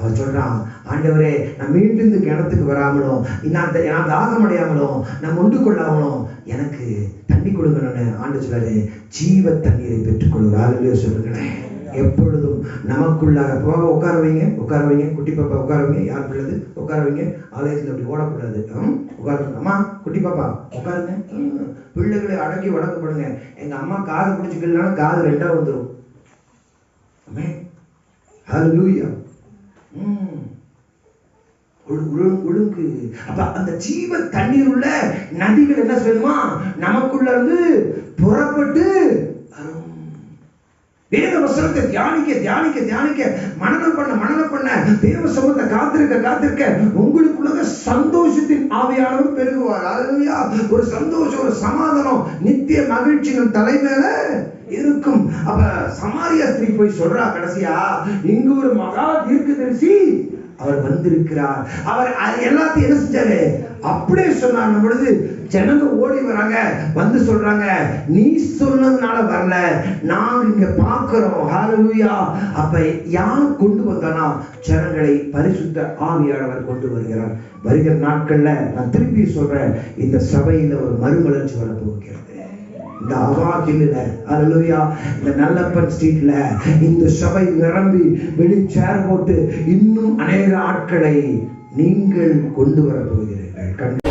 அவன் சொல்றான், ஆண்டவரே நான் மீண்டும் இந்த கிணத்துக்கு வராமலும் நான் தாகம் அடையாமலும் நான் ஒன்று கொள்ளாமலும் எனக்கு தண்ணி கொடுங்கன்னு ஆண்டு சொல்றாரு. ஜீவ தண்ணீரை பெற்றுக்கொள்கிறார் சொல்லுங்களேன். எப்பொழுதும் நமக்குள்ளாக போக உட்கார வைங்க குட்டி பாப்பா உட்கார வைங்க. யார் பிள்ளது உட்கார வைங்க. ஆலயத்தில் அப்படி ஓடக்கூடாது. உட்காருங்க. அம்மா குட்டி பாப்பா உட்காருங்க. பிள்ளைகளை அடக்கி வளர்க்கப்படுங்க. எங்க அம்மா காது பிடிச்சிக்கலாம், காது ரெண்டா வந்துடும். ஹல்லேலூயா. ஒழுங்கு. அப்ப அந்த ஜீவ தண்ணீர் உள்ள நதிகள் என்ன சொல்லுமா, நமக்குள்ள இருந்து புறப்பட்டு வேத வசனத்தை தியானிக்க மனனம் பண்ண தேவ சமூகத்தை காத்திருக்க உங்களுக்குள்ள சந்தோஷத்தின் ஆவியானவர் பெருகுவார். ஹல்லேலூயா. ஒரு சந்தோஷம், ஒரு சமாதானம், நித்திய மகிழ்ச்சி நம் தலை மேல இருக்கும். அப்ப சமாரியா ஸ்திரீ போய் சொல்றா கடைசியா, இங்கு ஒரு மகா தீர்க்கதரிசி அவர் வந்திருக்கிறார். அவர் எல்லாத்தையும் என்ன செஞ்சாரு அப்படியே சொன்னார் பொழுது ஜனங்க ஓடி வராங்க, வந்து சொல்றாங்க, நீ சொன்னதுனால வரல, நாங்க இங்க பாக்குறோம். ஹல்லேலூயா. அப்ப யார் கொண்டு வந்தானா, ஜனங்களை பரிசுத்த ஆவியானவர் கொண்டு வருகிறார். வருகிற நாட்கள்ல நான் திருப்பி சொல்றேன், இந்த சபையில ஒரு மறுமலர்ச்சி வர போகிறது. இந்த அவாகில ஹல்லேலூயா, இந்த நல்லப்பன் ஸ்ட்ரீட்ல இந்த சபை நிரம்பி வெளி சேர் போட்டு இன்னும் அநேக ஆட்களை நீங்கள் கொண்டு வர போகிறீர்கள்.